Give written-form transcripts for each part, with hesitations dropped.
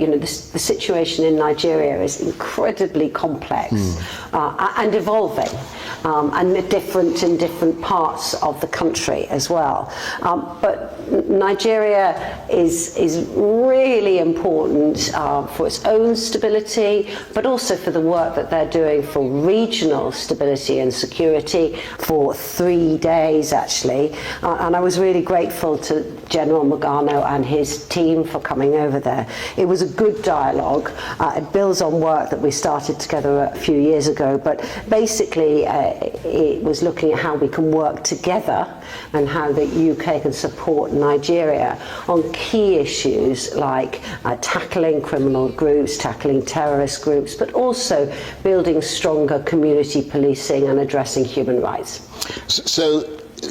You know, the situation in Nigeria is incredibly complex and evolving, and different in different parts of the country as well. But Nigeria is really important for its own stability, but also for the work that they're doing for regional stability and security for 3 days, actually. And I was really grateful to General Mogano and his team for coming over there. It was a good dialogue. It builds on work that we started together a few years ago, but basically it was looking at how we can work together and how the UK can support Nigeria on key issues like tackling criminal groups, tackling terrorist groups, but also building stronger community policing and addressing human rights. So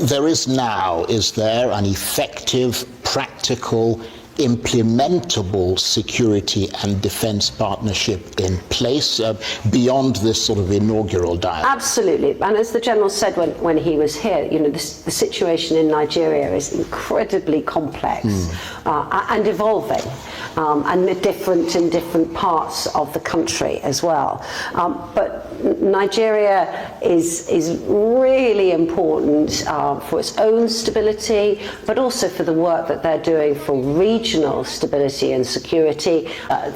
there is there an effective, practical, implementable security and defense partnership in place beyond this sort of inaugural dialogue? Absolutely, and as the General said when he was here, you know, the situation in Nigeria is incredibly complex and evolving, and different in different parts of the country as well. But Nigeria is really important for its own stability, but also for the work that they're doing for regional stability and security.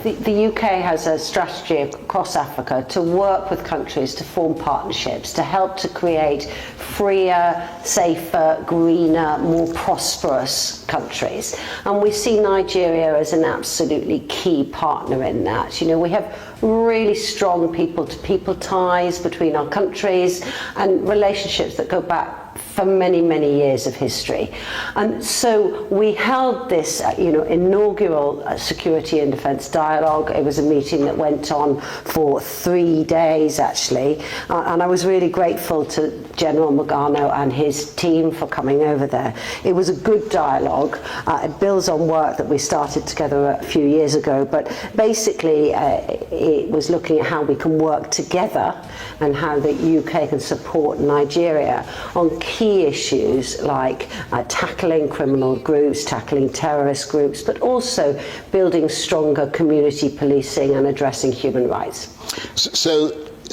The UK has a strategy across Africa to work with countries to form partnerships to help to create freer, safer, greener, more prosperous countries. And we see Nigeria as an absolutely key partner in that. You know, we have really strong people-to-people ties between our countries and relationships that go back for many, many years of history. And so we held this inaugural security and defence dialogue. It was a meeting that went on for 3 days, actually, and I was really grateful to General Mogano and his team for coming over there. It was a good dialogue. It builds on work that we started together a few years ago, but basically it was looking at how we can work together and how the UK can support Nigeria on key issues like tackling criminal groups, tackling terrorist groups, but also building stronger community policing and addressing human rights. So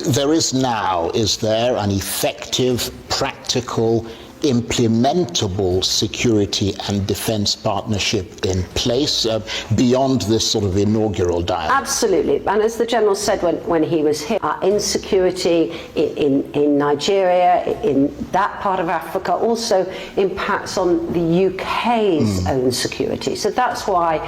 there is there an effective, practical, implementable security and defense partnership in place beyond this sort of inaugural dialogue? Absolutely, and as the General said when he was here, insecurity in Nigeria, in that part of Africa, also impacts on the UK's own security. So that's why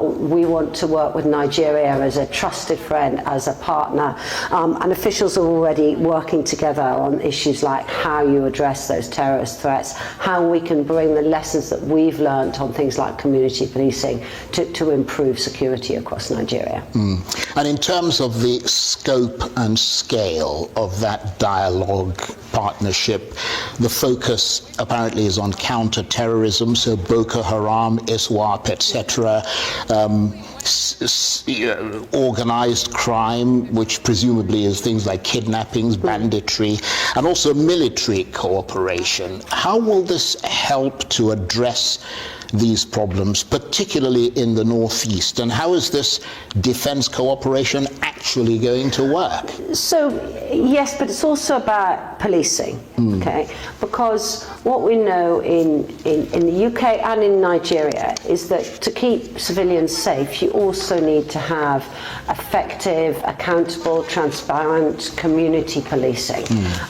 we want to work with Nigeria as a trusted friend, as a partner, and officials are already working together on issues like how you address those terrorist threats, how we can bring the lessons that we've learned on things like community policing to improve security across Nigeria. And in terms of the scope and scale of that dialogue partnership, the focus apparently is on counter-terrorism, so Boko Haram, ISWAP, etc., organized crime, which presumably is things like kidnappings, banditry, and also military cooperation. How will this help to address these problems, particularly in the northeast, and how is this defense cooperation actually going to work? So yes, but it's also about policing, okay? Because what we know in the UK and in Nigeria is that to keep civilians safe, you also need to have effective, accountable, transparent community policing.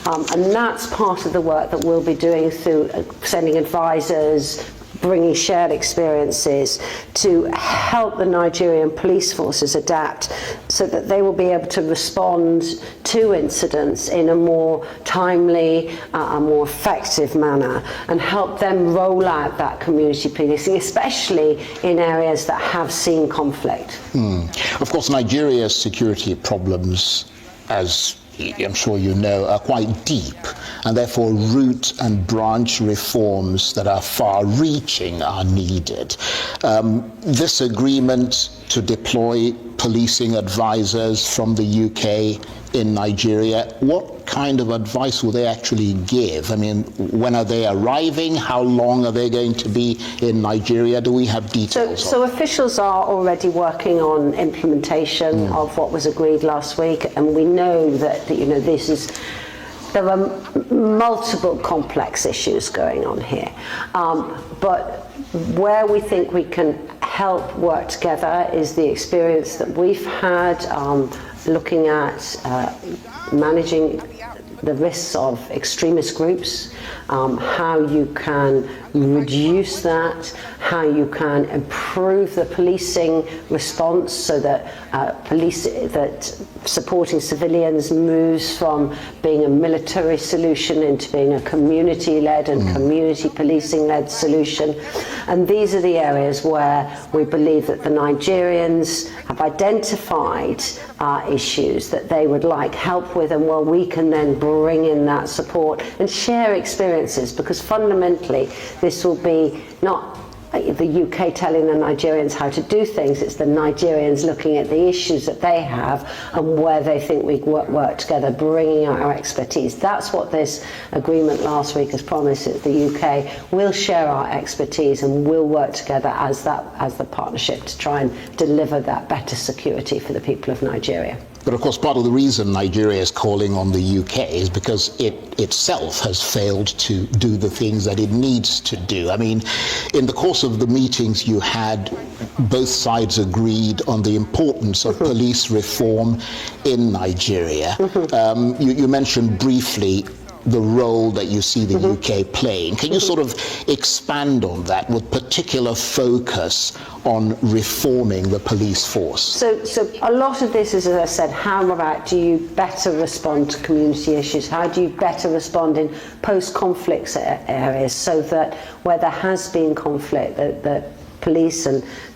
And that's part of the work that we'll be doing through sending advisors, bringing shared experiences to help the Nigerian police forces adapt so that they will be able to respond to incidents in a more timely, a more effective manner, and help them roll out that community policing, especially in areas that have seen conflict. Of course, Nigeria's security problems, as I'm sure you know, are quite deep, and therefore root and branch reforms that are far-reaching are needed. This agreement to deploy policing advisors from the UK in Nigeria, what kind of advice will they actually give? I mean, when are they arriving? How long are they going to be in Nigeria? Do we have details? So officials are already working on implementation of what was agreed last week, and we know that there are multiple complex issues going on here, but where we think we can help work together is the experience that we've had looking at managing the risks of extremist groups, how you can reduce that, how you can improve the policing response so that supporting civilians moves from being a military solution into being a community-led and community policing-led solution. And these are the areas where we believe that the Nigerians have identified issues that they would like help with, and where we can then bring in that support and share experiences, because fundamentally this will be not the UK telling the Nigerians how to do things, it's the Nigerians looking at the issues that they have and where they think we work together, bringing out our expertise. That's what this agreement last week has promised, that the UK will share our expertise and will work together as the partnership to try and deliver that better security for the people of Nigeria. But of course, part of the reason Nigeria is calling on the UK is because it itself has failed to do the things that it needs to do. I mean, in the course of the meetings you had, both sides agreed on the importance of police reform in Nigeria. You mentioned briefly the role that you see the UK playing. Can you sort of expand on that with particular focus on reforming the police force? So a lot of this is, as I said, how about do you better respond to community issues? How do you better respond in post-conflict areas so that where there has been conflict, the police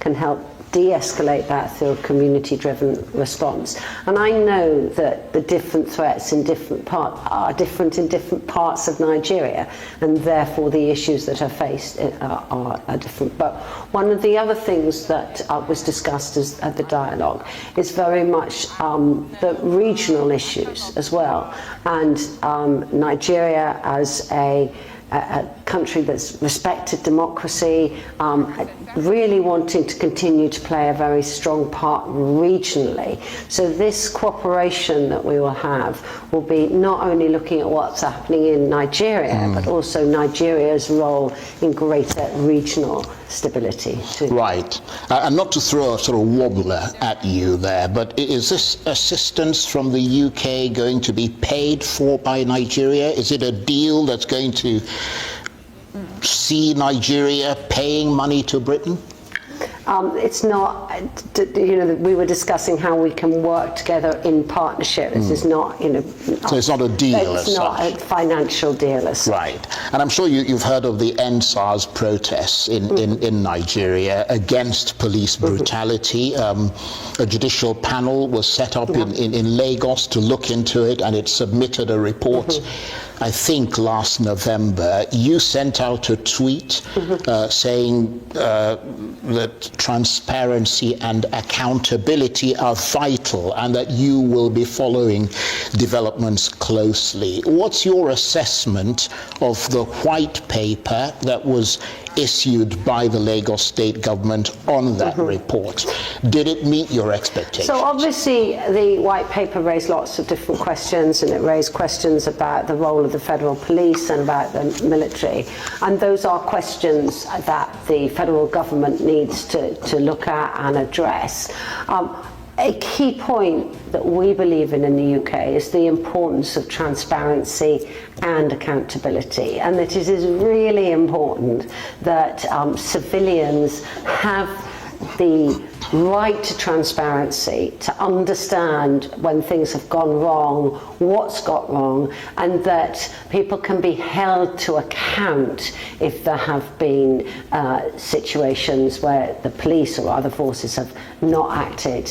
can help de-escalate that through a community-driven response. And I know that the different threats in different parts are different in different parts of Nigeria, and therefore the issues that are faced are different. But one of the other things that was discussed at the dialogue is very much the regional issues as well. And Nigeria as a country that's respected democracy, really wanting to continue to play a very strong part regionally. So this cooperation that we will have will be not only looking at what's happening in Nigeria, but also Nigeria's role in greater regional stability too. Right. And not to throw a sort of wobbler at you there, but is this assistance from the UK going to be paid for by Nigeria? Is it a deal that's going to see Nigeria paying money to Britain? It's not, we were discussing how we can work together in partnership. This is not, so it's not a deal as such. It's not a financial deal as such. Right. And I'm sure you've heard of the End SARS protests in Nigeria against police brutality. A judicial panel was set up in Lagos to look into it, and it submitted a report. I think last November. You sent out a tweet saying that transparency and accountability are vital and that you will be following developments closely. What's your assessment of the white paper that was issued by the Lagos state government on that report? Did it meet your expectations? So obviously the white paper raised lots of different questions, and it raised questions about the role of the federal police and about the military, and those are questions that the federal government needs to look at and address. A key point that we believe in the UK is the importance of transparency and accountability, and that it is really important that civilians have the right to transparency, to understand when things have gone wrong, what's got wrong, and that people can be held to account if there have been situations where the police or other forces have not acted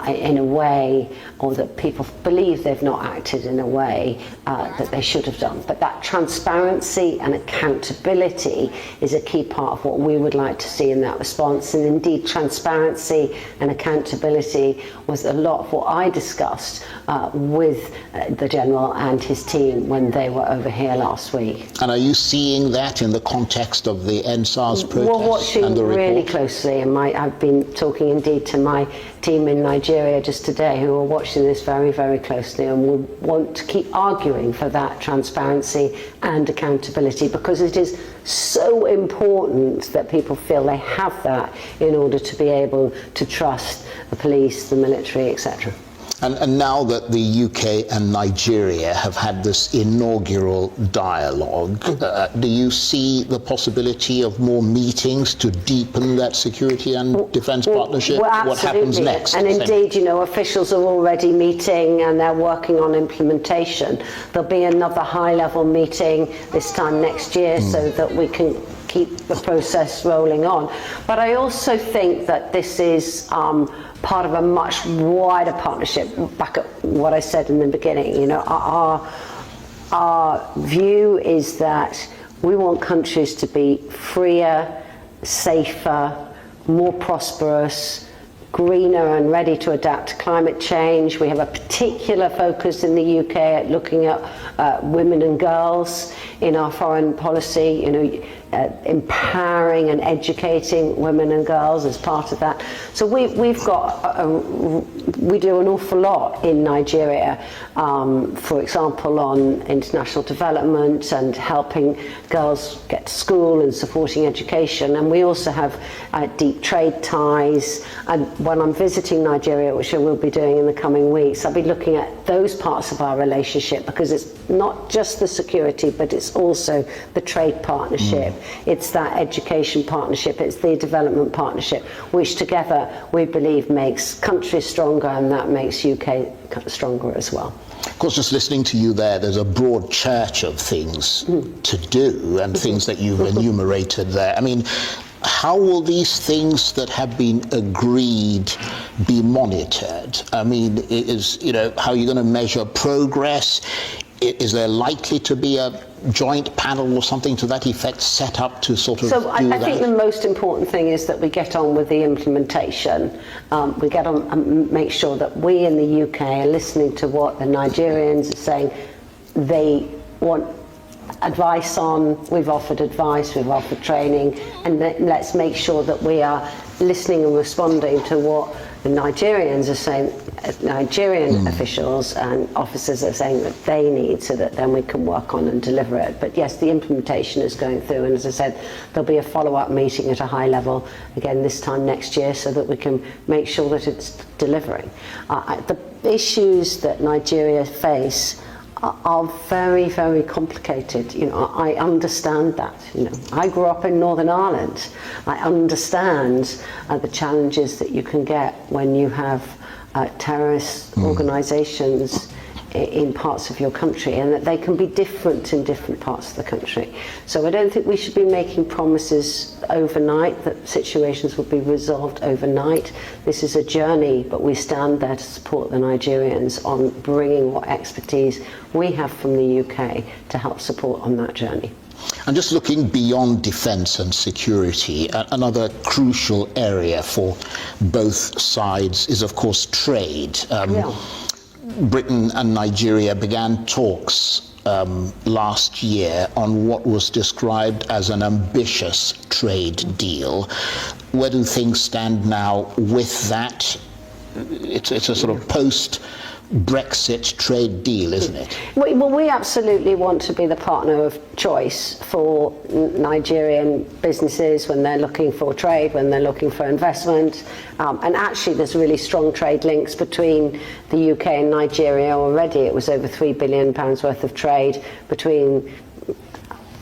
in a way, or that people believe they've not acted in a way that they should have done. But that transparency and accountability is a key part of what we would like to see in that response, and indeed transparency transparency and accountability was a lot of what I discussed with the General and his team when they were over here last week. And are you seeing that in the context of the NSAS protests? We're watching and the really report? closely, and I've been talking indeed to my team in Nigeria just today who are watching this very, very closely, and will want to keep arguing for that transparency and accountability, because it is so important that people feel they have that in order to be able to trust the police, the military, etc. And now that the UK and Nigeria have had this inaugural dialogue, do you see the possibility of more meetings to deepen that security and defence partnership? Well, what happens next? And indeed, you know, officials are already meeting and they're working on implementation. There'll be another high-level meeting this time next year so that we can keep the process rolling on. But I also think that this is part of a much wider partnership. Back at what I said in the beginning, you know, our view is that we want countries to be freer, safer, more prosperous, greener and ready to adapt to climate change. We have a particular focus in the UK at looking at women and girls in our foreign policy, you know, empowering and educating women and girls as part of that. So we do an awful lot in Nigeria, for example, on international development and helping girls get to school and supporting education. And we also have deep trade ties. And when I'm visiting Nigeria, which I will be doing in the coming weeks, I'll be looking at those parts of our relationship, because it's not just the security, but it's also the trade partnership. It's that education partnership, it's the development partnership, which together we believe makes countries stronger, and that makes UK stronger as well. Of course, just listening to you there's a broad church of things to do and things that you've enumerated there. I mean, how will these things that have been agreed be monitored? I mean, how are you going to measure progress? Is there likely to be a joint panel or something to that effect set up to sort of So I think the most important thing is that we get on with the implementation. We get on and make sure that we in the UK are listening to what the Nigerians are saying they want advice on. We've offered advice, we've offered training, and let's make sure that we are listening and responding to what the Nigerians are saying, Nigerian officials and officers are saying that they need, so that then we can work on and deliver it. But yes, the implementation is going through, and as I said, there'll be a follow-up meeting at a high level again this time next year, so that we can make sure that it's delivering. The issues that Nigeria face are very, very complicated. You know, I understand that. You know, I grew up in Northern Ireland. I understand the challenges that you can get when you have terrorist organisations in parts of your country, and that they can be different in different parts of the country. So I don't think we should be making promises overnight that situations will be resolved overnight. This is a journey, but we stand there to support the Nigerians on bringing what expertise we have from the UK to help support on that journey. And just looking beyond defence and security, another crucial area for both sides is, of course, trade. Britain and Nigeria began talks last year on what was described as an ambitious trade deal. Where do things stand now with that? It's a sort of post-Brexit trade deal, isn't it? Well, we absolutely want to be the partner of choice for Nigerian businesses when they're looking for trade, when they're looking for investment. And actually, there's really strong trade links between the UK and Nigeria already. It was over £3 billion worth of trade between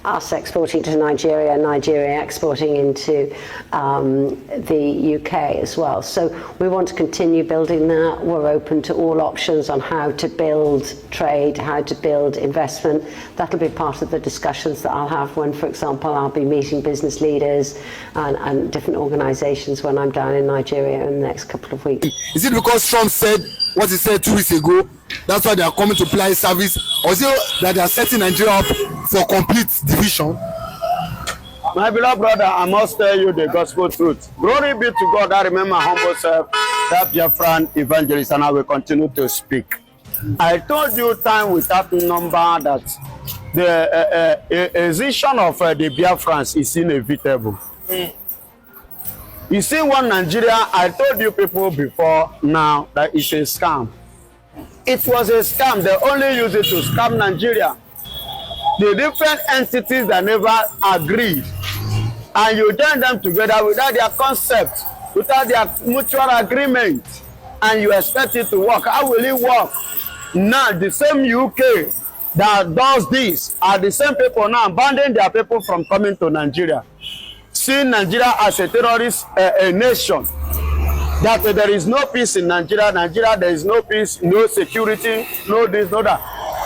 us exporting to Nigeria, Nigeria exporting into the UK as well. So we want to continue building that. We're open to all options on how to build trade, how to build investment. That'll be part of the discussions that I'll have when, for example, I'll be meeting business leaders and different organisations when I'm down in Nigeria in the next couple of weeks. Is it because Trump said what he said 2 weeks ago, that's why they are coming to apply service, or is it that they are setting Nigeria up for complete division? My beloved brother, I must tell you the gospel truth. Glory be to God. I remember humble self, that Biafran evangelist, and I will continue to speak. I told you time without number that the extinction of the Biafrans is inevitable. You see, one Nigeria, I told you people before now that it's a scam. It was a scam. They only use it to scam Nigeria. The different entities that never agreed, and you join them together without their concept, without their mutual agreement, and you expect it to work. How will it work? Now, the same UK that does this are the same people now abandoning their people from coming to Nigeria, seeing Nigeria as a terrorist a nation, that there is no peace in Nigeria. Nigeria, there is no peace, no security, no this, no that.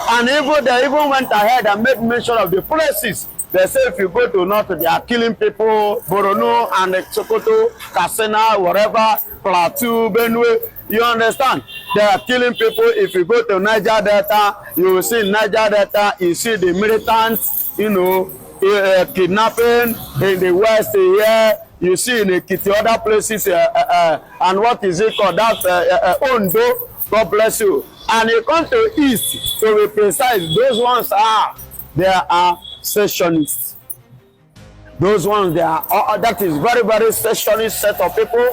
And they even went ahead and made mention of the places. They say if you go to North, they are killing people, Borno and Sokoto, Katsina, whatever, Plateau, Benue. You understand? They are killing people. If you go to Niger Delta, you will see in Niger Delta, you see the militants, kidnapping in the west here. You see in the other places, and what is it called? That's Ondo. God bless you. And you come to East, to be precise, those ones they are secessionists. Those ones, they are, that is very, very secessionist set of people,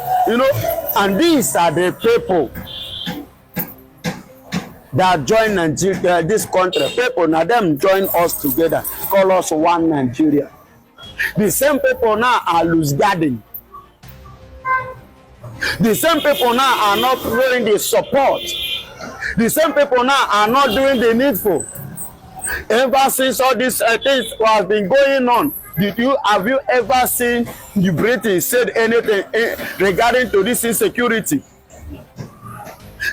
and these are the people that join Nigeria, this country. People, now them join us together, call us one Nigeria. The same people now are loose guarding. The same people now are not showing the support. The same people now are not doing the needful. Ever since all these things has been going on, have you ever seen the British said anything regarding to this insecurity?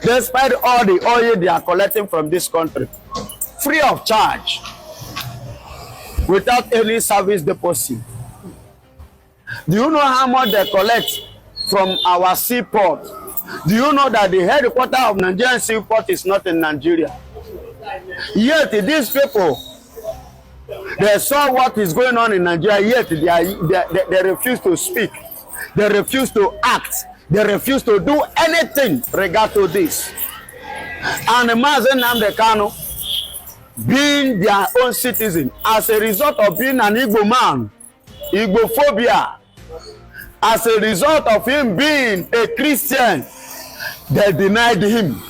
Despite all the oil they are collecting from this country, free of charge, without any service deposit. Do you know how much they collect from our seaport? Do you know that the headquarters of Nigerian seaport is not in Nigeria? Yet these people, they saw what is going on in Nigeria, yet they refuse to speak. They refuse to act. They refuse to do anything regard to this. And Mazen Nnamdi Kanu, being their own citizen, as a result of being an Igbo man, Igbophobia, as a result of him being a Christian, they denied him.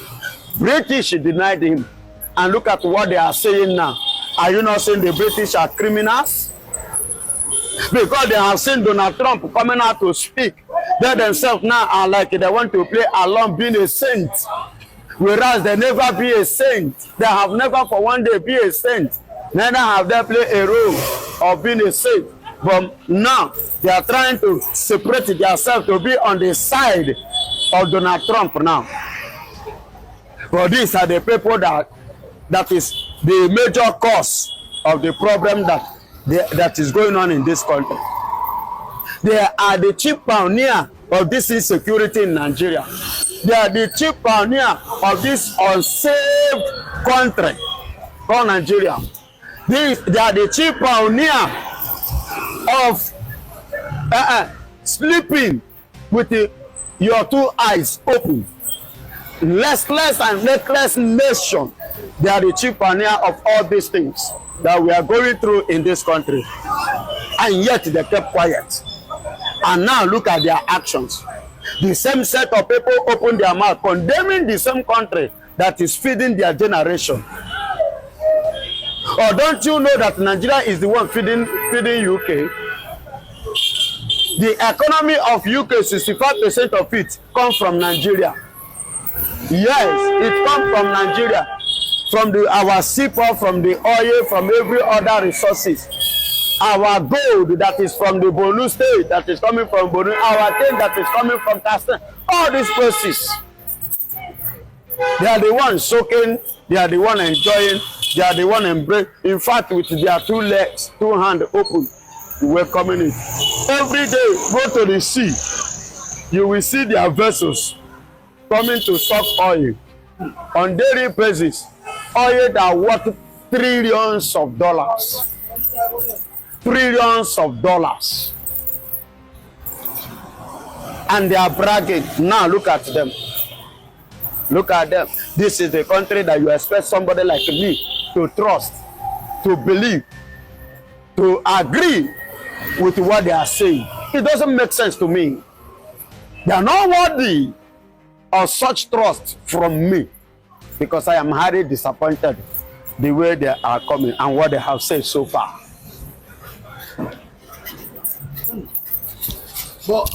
British denied him. And look at what they are saying now. Are you not saying the British are criminals? Because they have seen Donald Trump coming out to speak. They themselves now are like they want to play along being a saint. Whereas they never be a saint. They have never for one day be a saint. Neither have they played a role of being a saint. But now they are trying to separate themselves to be on the side of Donald Trump now. But these are the people that is the major cause of the problem that is going on in this country. They are the chief pioneer of this insecurity in Nigeria. They are the chief pioneer of this unsaved country called Nigeria. They are the chief pioneer of sleeping with your two eyes open. Restless and reckless nation. They are the chief pioneer of all these things that we are going through in this country. And yet they kept quiet. And now look at their actions. The same set of people open their mouth, condemning the same country that is feeding their generation. Or don't you know that Nigeria is the one feeding UK? The economy of UK, 65% of it comes from Nigeria. Yes, it comes from Nigeria. From our seaport, from the oil, from every other resources. Our gold that is from the Borno state, that is coming from Borno, our thing that is coming from Katsina, all these places. They are the ones soaking, they are the ones enjoying, they are the ones embracing. In fact, with their two legs, two hands open, we're coming in. Every day, go to the sea, you will see their vessels coming to suck oil on daily basis. Oil that worth trillions of dollars. trillions of dollars. And they are bragging. Now look at them. Look at them. This is the country that you expect somebody like me to trust, to believe, to agree with what they are saying. It doesn't make sense to me. They are not worthy of such trust from me, because I am highly disappointed the way they are coming and what they have said so far. But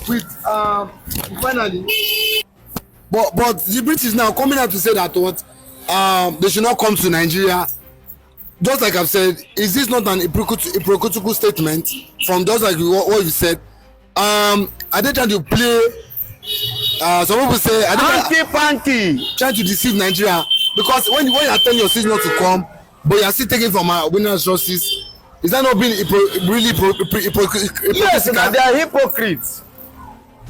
with finally, but the British now coming out to say that what they should not come to Nigeria. Just like I've said, is this not an hypocritical statement from just like what you said? Are they trying to play? Some people say, Panky. Trying to deceive Nigeria, because when you are telling your citizens not to come, but you are still taking from our winners' resources, is that not being really hypocritical? Yes, they are hypocrites.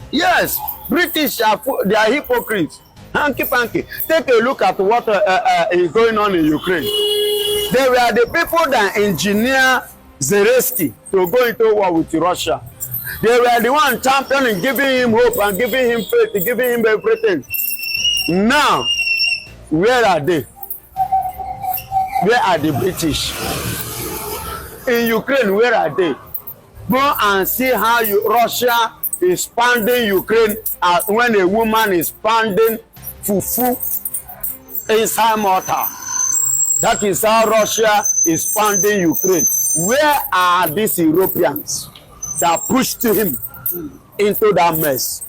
Yes, British they are hypocrites. Panky. Take a look at what is going on in Ukraine. They were the people that engineered Zelensky to go into war with Russia. They were the one championing, giving him hope and giving him faith, giving him everything. Now, where are they? Where are the British? In Ukraine, where are they? Go and see how Russia is pounding Ukraine when a woman is pounding fufu inside mortar. That is how Russia is pounding Ukraine. Where are these Europeans that pushed him into that mess?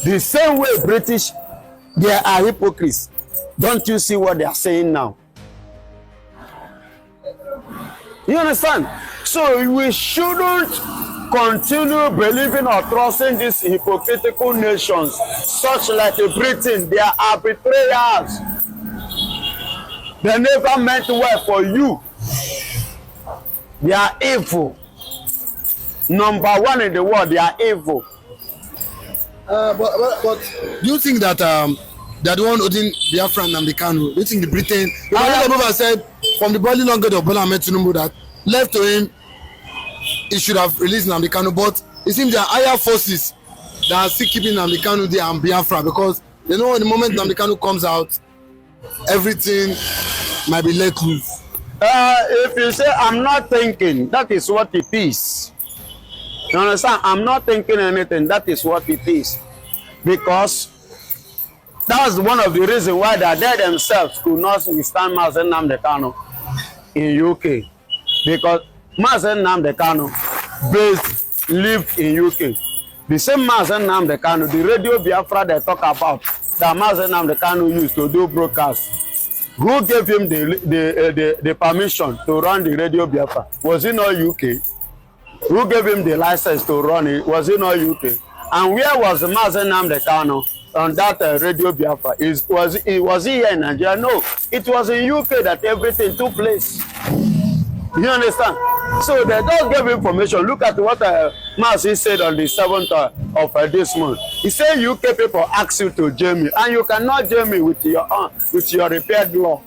The same way British, they are hypocrites. Don't you see what they are saying now? You understand? So we shouldn't continue believing or trusting these hypocritical nations, such like Britain. They are betrayers. They never meant well for you. They are evil. Number one in the world, they are evil. But do you think that they are the one holding Biafra and Nnamdi Kanu? Do you think the Britain? Because people have said from the body longer of Bola Ahmed Tinubu that left to him, he should have released Nnamdi Kanu. But it seems there are higher forces that are still keeping Nnamdi Kanu there and Biafra, because they know the moment Nnamdi Kanu comes out, everything might be let loose. If you say I'm not thinking, that is what it is. You understand? I'm not thinking anything. That is what it is. Because that's one of the reasons why they themselves could not withstand Mazen Nnamdi Kanu in UK. Because Mazen Nnamdi Kanu lived in UK. The same Mazen Nnamdi Kanu, the radio Biafra they talk about, that Mazen Nnamdi Kanu used to do broadcasts. Who gave him the permission to run the radio Biafra? Was it not UK? Who gave him the license to run it? Was it not UK? And where was Mazen Nnamdi Kanu on that radio Biafra? Was he here in Nigeria? No, it was in UK that everything took place. You understand? So they just gave information. Look at what Mazi said on the 7th of this month. He said UK people ask you to jail me, and you cannot jail me with your repaired law.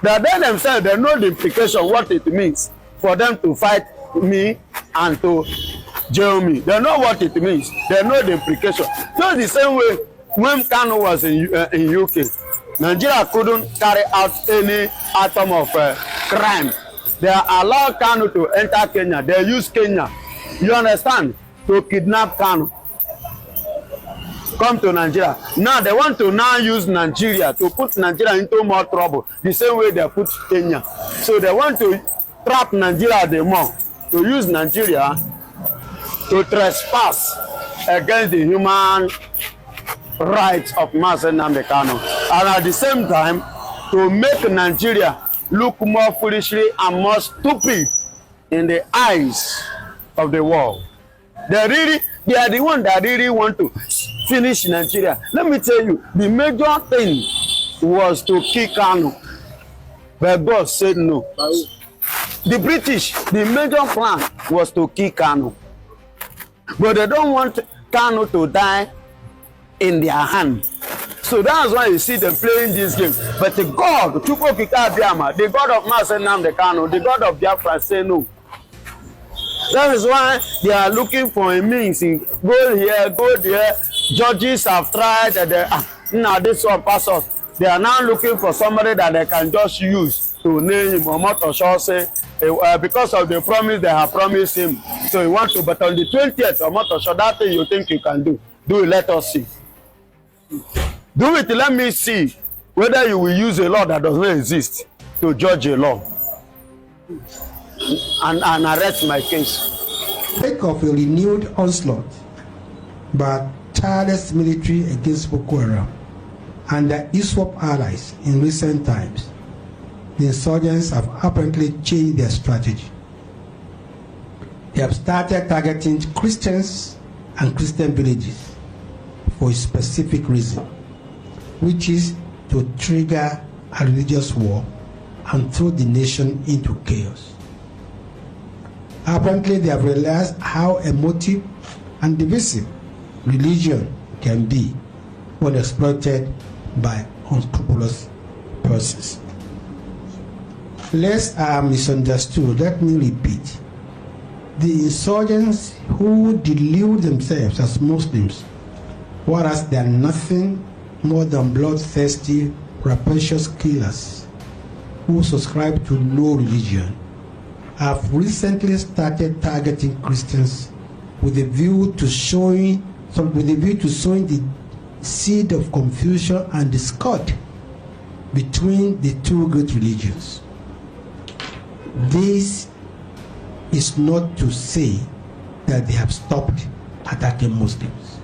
They themselves, they know the implication, what it means for them to fight me and to jail me. They know what it means. They know the implication. So the same way when Kanu was in UK, Nigeria couldn't carry out any atom of crime. They allowed Kanu to enter Kenya. They use Kenya, you understand, to kidnap Kanu. Come to Nigeria. Now they want to now use Nigeria to put Nigeria into more trouble, the same way they put Kenya. So they want to trap Nigeria the more, to use Nigeria to trespass against the human rights of Mazen Nnamdi Kanu, and at the same time to make Nigeria look more foolishly and more stupid in the eyes of the world. They are the ones that really want to finish Nigeria. Let me tell you, the major thing was to kill Kanu, but God said no. The British, the major plan was to kill Kanu, but they don't want Kanu to die in their hand. So So that's why you see them playing this game. But the God, the God of Master Nnamdi Kanu, the God of Biafra say no. That is why they are looking for a means. Go here, go there. Judges have tried. Now this one pass us. They are now looking for somebody that they can just use to name him. Omotosho say, because of the promise they have promised him. So he wants to, but on the 20th, Omotosho, that thing you think you can do it, let us see. Do it, let me see whether you will use a law that does not exist to judge a law and arrest my case. Take of a renewed onslaught by tireless military against Boko Haram and their ISWAP allies in recent times, the insurgents have apparently changed their strategy. They have started targeting Christians and Christian villages for a specific reason, which is to trigger a religious war and throw the nation into chaos. Apparently, they have realized how emotive and divisive religion can be when exploited by unscrupulous persons. Lest I am misunderstood, let me repeat. The insurgents who delude themselves as Muslims, whereas they are nothing more than bloodthirsty, rapacious killers who subscribe to no religion, have recently started targeting Christians with a view to sowing the seed of confusion and discord between the two great religions. This is not to say that they have stopped attacking Muslims,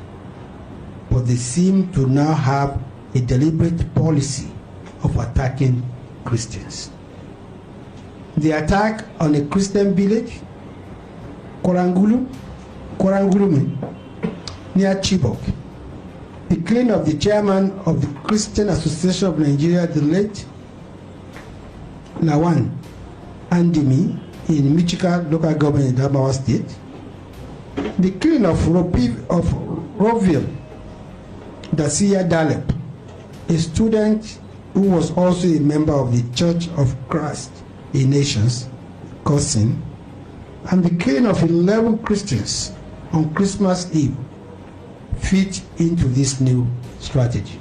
but they seem to now have a deliberate policy of attacking Christians. The attack on a Christian village, Korangulu, near Chibok, the killing of the chairman of the Christian Association of Nigeria, the late Lawan Andimi, in Michigan local government in Adamawa State, the killing of Roville Dacia Dalep, a student who was also a member of the Church of Christ in Nations, cousin, and the killing of 11 Christians on Christmas Eve fit into this new strategy.